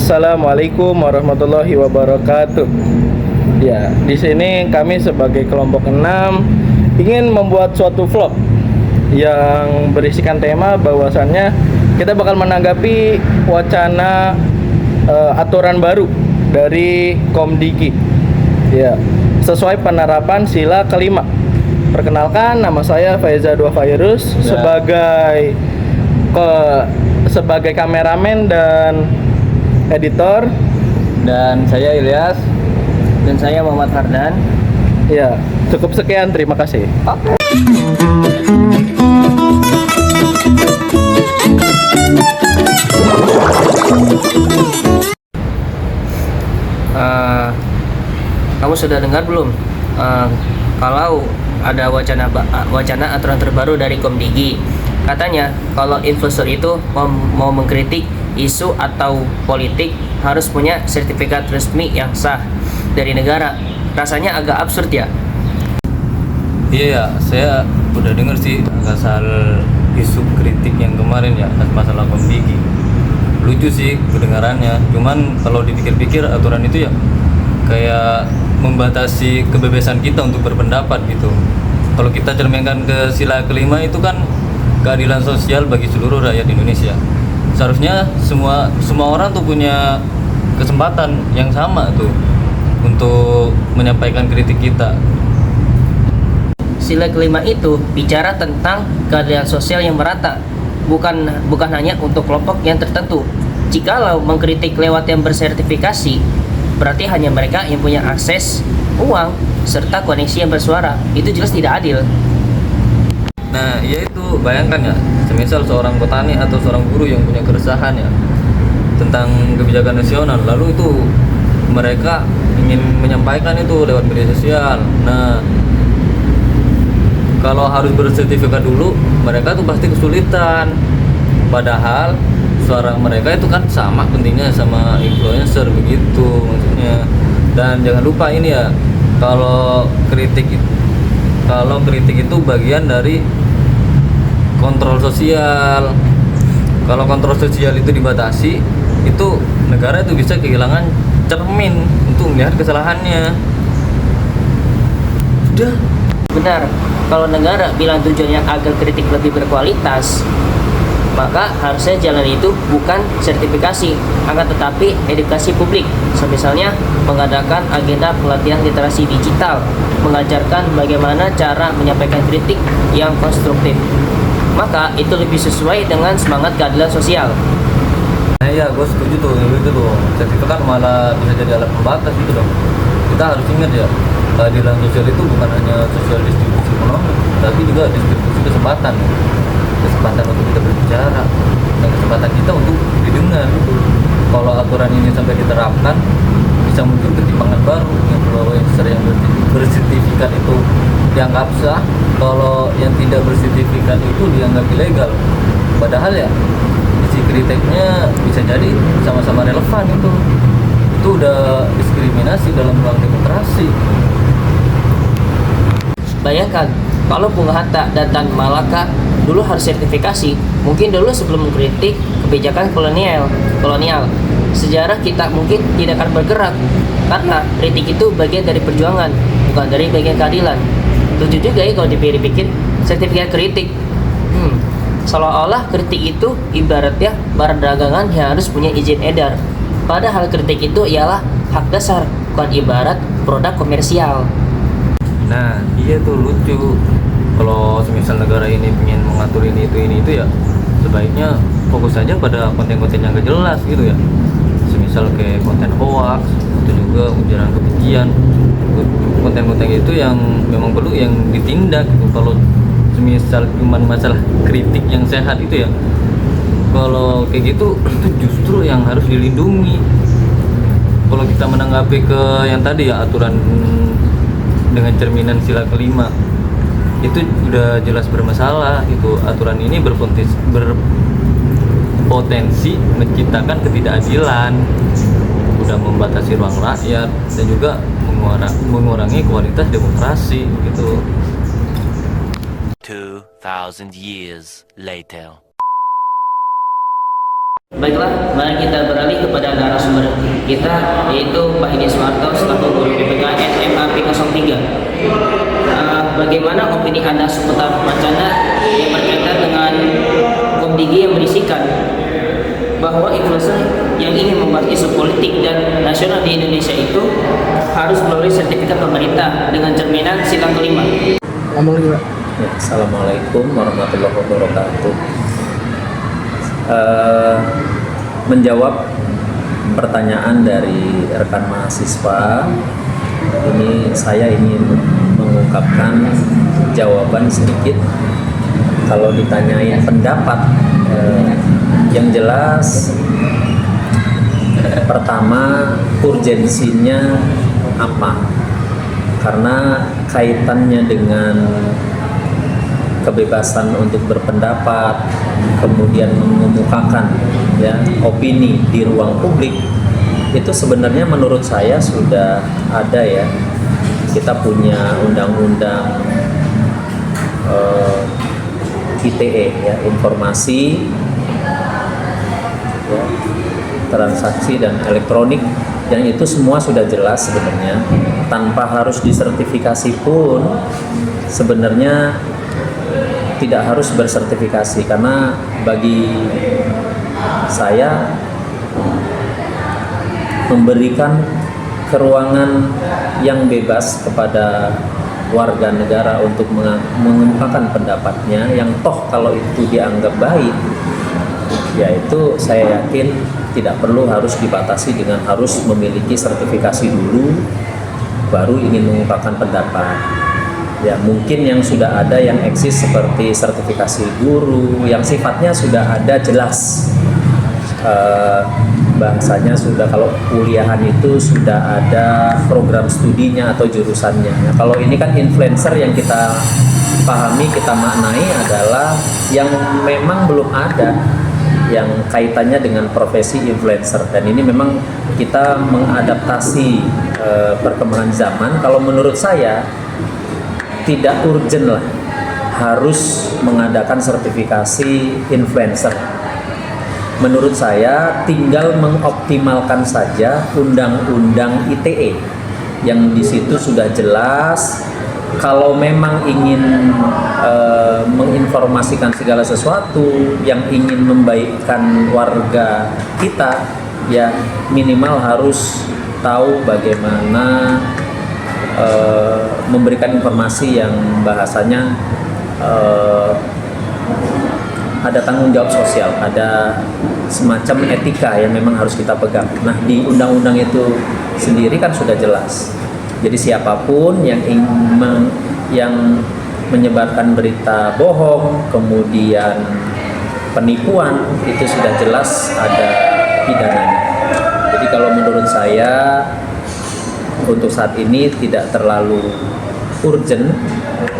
Assalamualaikum warahmatullahi wabarakatuh. Ya, di sini kami sebagai kelompok 6 ingin membuat suatu vlog yang berisikan tema bahwasannya kita bakal menanggapi wacana aturan baru dari Komdiki. Ya, sesuai penerapan sila kelima. Perkenalkan, nama saya Faiza Dua Virus sebagai kameramen dan editor, dan saya Ilyas, dan saya Muhammad Fardan. ya. Cukup sekian, terima kasih. Kamu sudah dengar belum kalau ada wacana aturan terbaru dari Komdigi? Katanya kalau influencer itu mau mengkritik isu atau politik harus punya sertifikat resmi yang sah dari negara. Rasanya agak absurd ya? Iya, saya udah dengar sih asal isu kritik yang kemarin ya, masalah Komdigi. Lucu sih kedengarannya, cuman kalau dipikir-pikir aturan itu ya kayak membatasi kebebasan kita untuk berpendapat gitu. Kalau kita cerminkan ke sila kelima itu kan keadilan sosial bagi seluruh rakyat Indonesia. Seharusnya semua orang tuh punya kesempatan yang sama tuh untuk menyampaikan kritik kita. Sila kelima itu bicara tentang keadilan sosial yang merata, bukan hanya untuk kelompok yang tertentu. Jikalau mengkritik lewat yang bersertifikasi, berarti hanya mereka yang punya akses, uang, serta koneksi yang bersuara. Itu jelas tidak adil. Nah, ya itu bayangkan ya, semisal seorang petani atau seorang guru yang punya keresahan ya tentang kebijakan nasional, lalu itu mereka ingin menyampaikan itu lewat media sosial. Nah, kalau harus bersertifikat dulu, mereka tuh pasti kesulitan. Padahal suara mereka itu kan sama pentingnya sama influencer begitu maksudnya. Dan jangan lupa ini ya, kalau kritik itu bagian dari kontrol sosial. Kalau kontrol sosial itu dibatasi, itu negara itu bisa kehilangan cermin untuk melihat kesalahannya. Sudah. Benar, kalau negara bilang tujuannya agar kritik lebih berkualitas, maka harusnya jalan itu bukan sertifikasi, akan tetapi edukasi publik. Misalnya mengadakan agenda pelatihan literasi digital, mengajarkan bagaimana cara menyampaikan kritik yang konstruktif. Maka itu lebih sesuai dengan semangat keadilan sosial. Nah iya, gue setuju tuh, itu tuh. Sertifikat malah bisa jadi alat pembatas gitu dong. Kita harus ingat ya, keadilan sosial itu bukan hanya sosial distribusi ekonomi, tapi juga distribusi kesempatan untuk kita berbicara dan kesempatan kita untuk didengar gitu. Kalau aturan ini sampai diterapkan, bisa muncul ketimpangan baru yang influencer yang bersertifikat itu dianggap sah, kalau yang tidak bersertifikat itu dianggap ilegal. Padahal ya isi kritiknya bisa jadi sama-sama relevan itu udah diskriminasi dalam ruang demokrasi. Bayangkan kalau Bung Hatta dan Tan Malaka dulu harus sertifikasi, mungkin dulu sebelum mengkritik kebijakan kolonial, sejarah kita mungkin tidak akan bergerak, karena kritik itu bagian dari perjuangan, bukan dari bagian keadilan. Lucu juga ya kalau dipikir-pikir, sertifikat kritik. Seolah-olah kritik itu ibaratnya barang dagangan yang harus punya izin edar. Padahal kritik itu ialah hak dasar, bukan ibarat produk komersial. Nah, iya tuh lucu. Kalau semisal negara ini ingin mengatur ini itu ya, sebaiknya fokus saja pada konten-konten yang gak jelas gitu ya. Semisal kayak konten hoax atau juga ujaran kebencian. Konten-konten itu yang memang perlu yang ditindak gitu. Kalau semisal cuma masalah kritik yang sehat itu ya, kalau kayak gitu itu justru yang harus dilindungi. Kalau kita menanggapi ke yang tadi ya, aturan dengan cerminan sila kelima, itu udah jelas bermasalah. Itu aturan ini berpotensi menciptakan ketidakadilan, udah membatasi ruang rakyat dan juga mengurangi kualitas demokrasi gitu. 2000 years later. Baiklah, mari kita beralih kepada narasumber kita, yaitu Pak Hedi Soeharto selaku Guru PPKN MAP 03. Bagaimana opini Anda seputar wacana yang berkaitan dengan Komdigi yang berisikan bahwa influencer yang ingin membahas isu politik dan nasional di Indonesia itu harus melalui sertifikat pemerintah dengan cerminan sila kelima? Ngomong juga. Ya, Assalamualaikum warahmatullahi wabarakatuh. Menjawab pertanyaan dari rekan mahasiswa, ini saya ingin mengungkapkan jawaban sedikit. Kalau ditanyain pendapat, yang jelas pertama urgensinya apa? Karena kaitannya dengan kebebasan untuk berpendapat, kemudian mengemukakan ya opini di ruang publik, itu sebenarnya menurut saya sudah ada ya. Kita punya undang-undang ITE ya, informasi ya, transaksi dan elektronik, yang itu semua sudah jelas sebenarnya, tanpa harus disertifikasi pun sebenarnya tidak harus bersertifikasi, karena bagi saya memberikan keruangan yang bebas kepada warga negara untuk mengemukakan pendapatnya, yang toh kalau itu dianggap baik, yaitu saya yakin tidak perlu harus dibatasi dengan harus memiliki sertifikasi dulu baru ingin mengungkapkan pendapat. Ya, mungkin yang sudah ada yang eksis seperti sertifikasi guru yang sifatnya sudah ada jelas, bahasanya sudah, kalau kuliahan itu sudah ada program studinya atau jurusannya. Nah, kalau ini kan influencer, yang kita pahami, kita maknai adalah yang memang belum ada yang kaitannya dengan profesi influencer, dan ini memang kita mengadaptasi perkembangan zaman. Kalau menurut saya tidak urgent lah harus mengadakan sertifikasi influencer. Menurut saya tinggal mengoptimalkan saja undang-undang ITE yang di situ sudah jelas. Kalau memang ingin menginformasikan segala sesuatu yang ingin membaikkan warga kita, ya minimal harus tahu bagaimana memberikan informasi yang bahasanya ada tanggung jawab sosial, ada semacam etika yang memang harus kita pegang. Nah, di undang-undang itu sendiri kan sudah jelas. Jadi siapapun yang menyebarkan berita bohong, kemudian penipuan, itu sudah jelas ada pidananya. Jadi kalau menurut saya untuk saat ini tidak terlalu urgent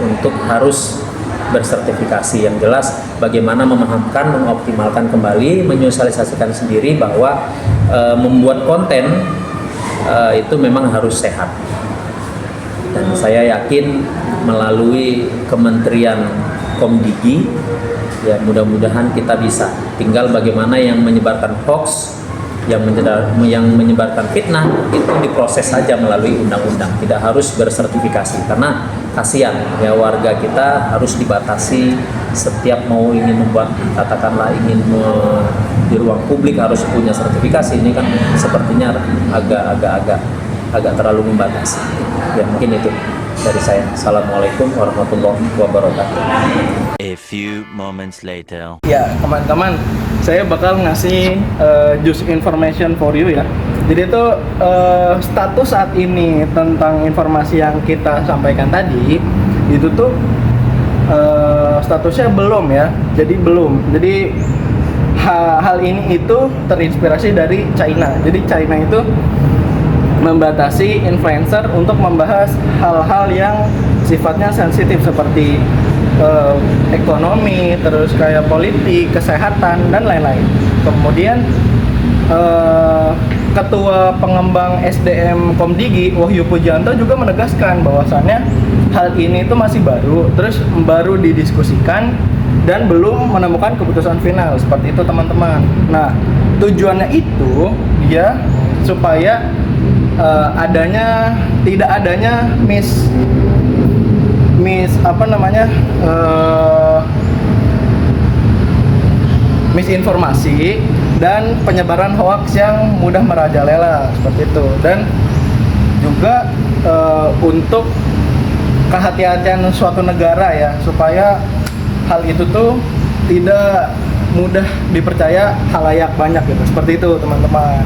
untuk harus bersertifikasi. Yang jelas bagaimana memahamkan, mengoptimalkan kembali, menyosialisasikan sendiri bahwa membuat konten itu memang harus sehat. Dan saya yakin melalui Kementerian Komdigi, ya mudah-mudahan kita bisa. Tinggal bagaimana yang menyebarkan hoax, yang menyebarkan fitnah itu diproses saja melalui undang-undang, tidak harus bersertifikasi, karena kasihan ya warga kita harus dibatasi setiap mau ingin membuat, katakanlah ingin di ruang publik harus punya sertifikasi. Ini kan sepertinya agak terlalu membatasi. Ya mungkin itu dari saya. Assalamualaikum warahmatullahi wabarakatuh. A few moments later. Ya, teman-teman, saya bakal ngasih just information for you ya. Jadi itu status saat ini tentang informasi yang kita sampaikan tadi, itu tuh statusnya belum ya. Jadi belum. Jadi hal ini itu terinspirasi dari China. Jadi China itu membatasi influencer untuk membahas hal-hal yang sifatnya sensitif seperti ekonomi, terus kayak politik, kesehatan, dan lain-lain. Kemudian Ketua Pengembang SDM Komdigi, Wahyu Pujianto, juga menegaskan bahwasannya hal ini itu masih baru, terus baru didiskusikan dan belum menemukan keputusan final, seperti itu teman-teman. Nah, tujuannya itu ya supaya tidak adanya misinformasi dan penyebaran hoaks yang mudah merajalela, seperti itu. Dan juga untuk kehati-hatian suatu negara ya, supaya hal itu tuh tidak mudah dipercaya halayak banyak gitu, seperti itu teman-teman.